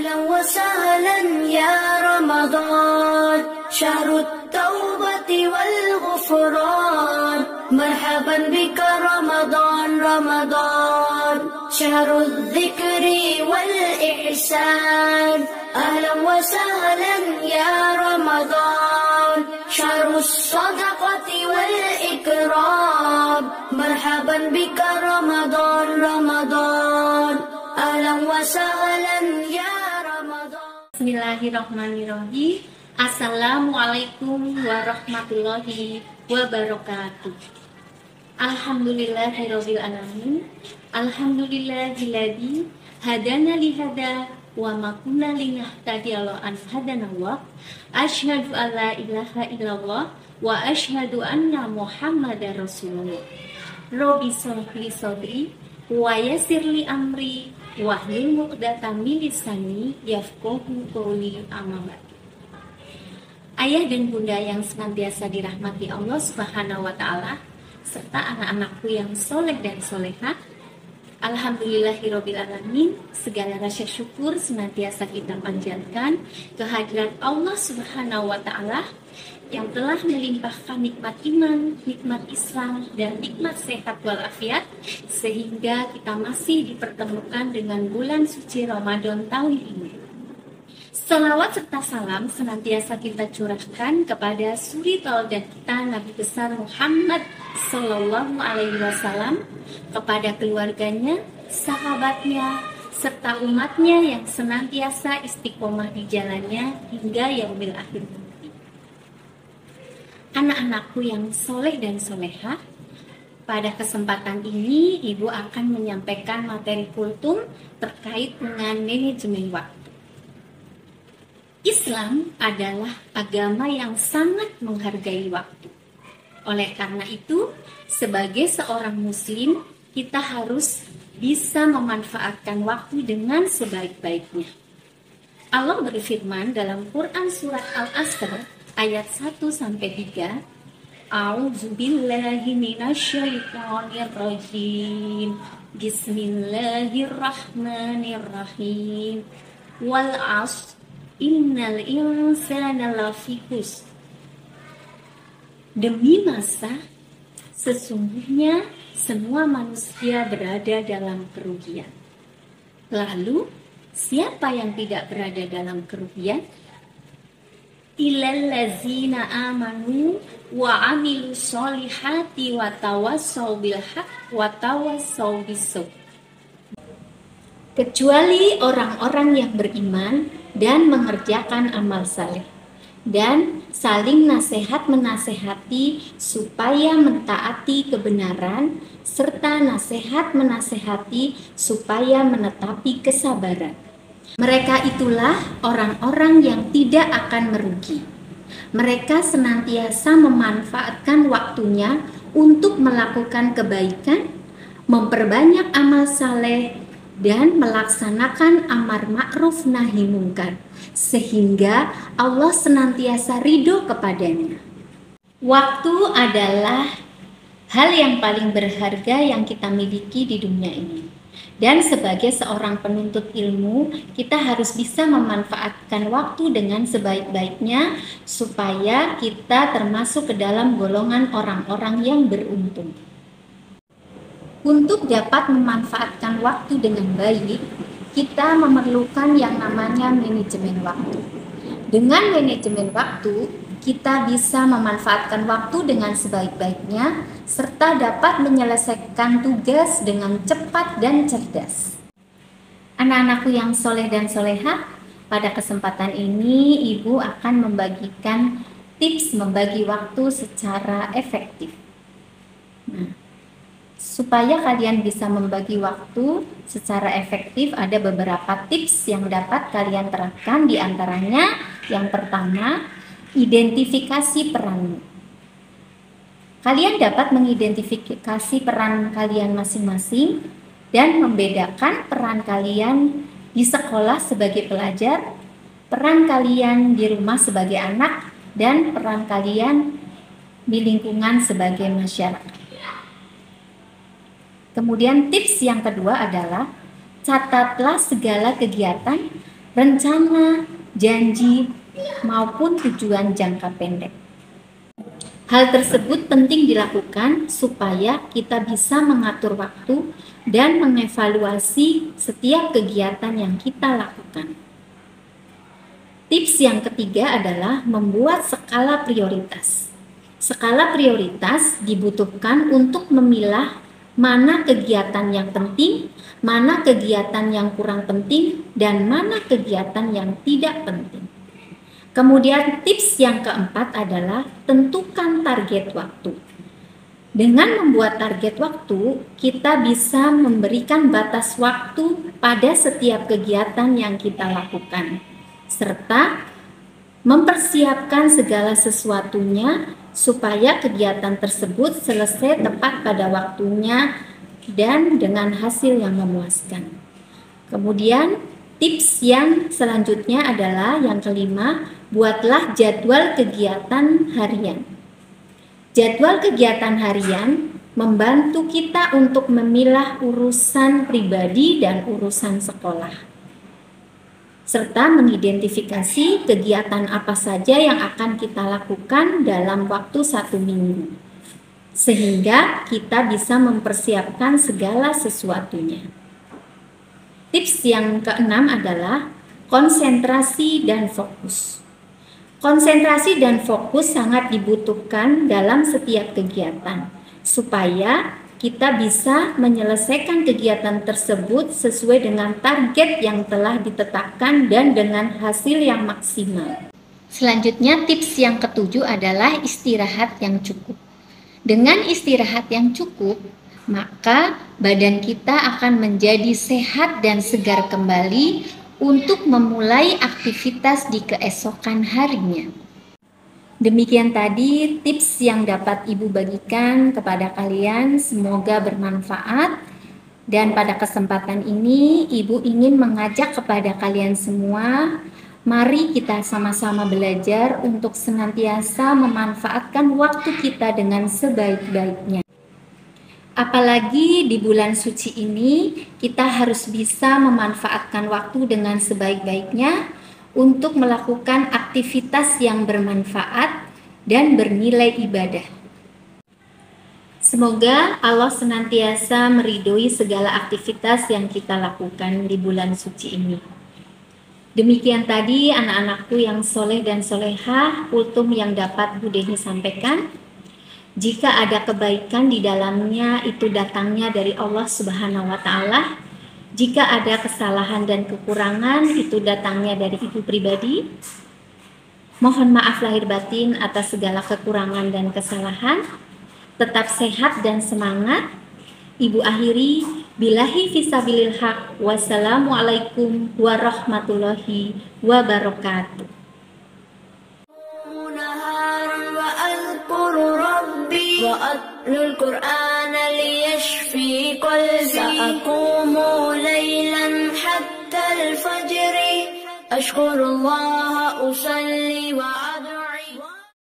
أهلا وسهلا يا رمضان شهر التوبة والغفران مرحبا بك رمضان رمضان شهر الذكر والإحسان أهلا وسهلا يا رمضان شهر الصدقة والإكرام مرحبا بك رمضان رمضان أهلا وسهلا يا رمضان. Bismillahirrahmanirrahim. Assalamualaikum warahmatullahi wabarakatuh. Alhamdulillahirabbil alamin. Alhamdulillahilladzi hadana lihada wa ma kunna linahtadiya laula an hadanallah. Asyhadu an la ilaha illallah wa asyhadu anna Muhammadar Rasulullah. Rabbi shrah li sadri wa yassir li amri wahlul 'uqdatam min lisani yafqahu qawli. Amma ba'du. Ayah dan bunda yang senantiasa dirahmati Allah Subhanahu wa taala serta anak-anakku yang soleh dan solehah, alhamdulillahirabbil alamin, segala rasa syukur senantiasa kita panjatkan kehadirat Allah Subhanahu wa taala yang telah melimpahkan nikmat iman, nikmat Islam, dan nikmat sehat walafiat sehingga kita masih dipertemukan dengan bulan suci Ramadan tahun ini. Salawat serta salam senantiasa kita curahkan kepada suri tauladan kita Nabi besar Muhammad Sallallahu Alaihi Wasallam, kepada keluarganya, sahabatnya, serta umatnya yang senantiasa istiqomah di jalannya hingga yaumil akhir. Anak-anakku yang soleh dan solehah, pada kesempatan ini Ibu akan menyampaikan materi kultum terkait dengan manajemen waktu. Islam adalah agama yang sangat menghargai waktu. Oleh karena itu, sebagai seorang muslim, kita harus bisa memanfaatkan waktu dengan sebaik-baiknya. Allah berfirman dalam Quran surat Al-Asr ayat 1-3, A'udzubillahi minasyaitonirrajim. Bismillahirrahmanirrahim. Wal 'ashr innal insana lafi khusr. Demi masa, sesungguhnya semua manusia berada dalam kerugian. Lalu, siapa yang tidak berada dalam kerugian? Illallazina amanu wa amilus solihati wa tawassaw bil haqq wa tawassaw bis-sabr. Kecuali orang-orang yang beriman dan mengerjakan amal saleh dan saling nasihat menasehati supaya mentaati kebenaran serta nasihat menasehati supaya menetapi kesabaran. Mereka itulah orang-orang yang tidak akan merugi. Mereka senantiasa memanfaatkan waktunya untuk melakukan kebaikan, memperbanyak amal saleh, dan melaksanakan amar ma'ruf nahi mungkar, sehingga Allah senantiasa ridho kepadanya. Waktu adalah hal yang paling berharga yang kita miliki di dunia ini. Dan sebagai seorang penuntut ilmu, kita harus bisa memanfaatkan waktu dengan sebaik-baiknya supaya kita termasuk ke dalam golongan orang-orang yang beruntung. Untuk dapat memanfaatkan waktu dengan baik, kita memerlukan yang namanya manajemen waktu. Dengan manajemen waktu, kita bisa memanfaatkan waktu dengan sebaik-baiknya serta dapat menyelesaikan tugas dengan cepat dan cerdas. Anak-anakku yang soleh dan solehah, pada kesempatan ini Ibu akan membagikan tips membagi waktu secara efektif. Supaya kalian bisa membagi waktu secara efektif, ada beberapa tips yang dapat kalian terapkan. Di antaranya, yang pertama, identifikasi peranmu. Kalian dapat mengidentifikasi peran kalian masing-masing dan membedakan peran kalian di sekolah sebagai pelajar, peran kalian di rumah sebagai anak, dan peran kalian di lingkungan sebagai masyarakat. Kemudian tips yang kedua adalah catatlah segala kegiatan rencana, janji, maupun tujuan jangka pendek. Hal tersebut penting dilakukan supaya kita bisa mengatur waktu dan mengevaluasi setiap kegiatan yang kita lakukan. Tips yang ketiga adalah membuat skala prioritas. Skala prioritas dibutuhkan untuk memilah mana kegiatan yang penting, mana kegiatan yang kurang penting, dan mana kegiatan yang tidak penting. Kemudian tips yang keempat adalah tentukan target waktu. Dengan membuat target waktu, kita bisa memberikan batas waktu pada setiap kegiatan yang kita lakukan, serta mempersiapkan segala sesuatunya supaya kegiatan tersebut selesai tepat pada waktunya dan dengan hasil yang memuaskan. Kemudian tips yang selanjutnya adalah yang kelima, buatlah jadwal kegiatan harian. Jadwal kegiatan harian membantu kita untuk memilah urusan pribadi dan urusan sekolah, serta mengidentifikasi kegiatan apa saja yang akan kita lakukan dalam waktu 1 minggu, sehingga kita bisa mempersiapkan segala sesuatunya. Tips yang keenam adalah konsentrasi dan fokus. Konsentrasi dan fokus sangat dibutuhkan dalam setiap kegiatan, supaya kita bisa menyelesaikan kegiatan tersebut sesuai dengan target yang telah ditetapkan dan dengan hasil yang maksimal. Selanjutnya, tips yang ketujuh adalah istirahat yang cukup. Dengan istirahat yang cukup, maka badan kita akan menjadi sehat dan segar kembali untuk memulai aktivitas di keesokan harinya. Demikian tadi tips yang dapat Ibu bagikan kepada kalian, semoga bermanfaat. Dan pada kesempatan ini Ibu ingin mengajak kepada kalian semua, mari kita sama-sama belajar untuk senantiasa memanfaatkan waktu kita dengan sebaik-baiknya. Apalagi di bulan suci ini, kita harus bisa memanfaatkan waktu dengan sebaik-baiknya untuk melakukan aktivitas yang bermanfaat dan bernilai ibadah. Semoga Allah senantiasa meridhoi segala aktivitas yang kita lakukan di bulan suci ini. Demikian tadi anak-anakku yang soleh dan solehah, kultum yang dapat Bu Deni sampaikan. Jika ada kebaikan di dalamnya, itu datangnya dari Allah Subhanahu wa Ta'ala. Jika ada kesalahan dan kekurangan, itu datangnya dari Ibu pribadi. Mohon maaf lahir batin atas segala kekurangan dan kesalahan. Tetap sehat dan semangat. Ibu akhiri, billahi fisabilil haq. Wassalamualaikum warahmatullahi wabarakatuh. وأتلو القرآن ليشفي قلبي سأقوم ليلا حتى الفجر أشكر الله أصلي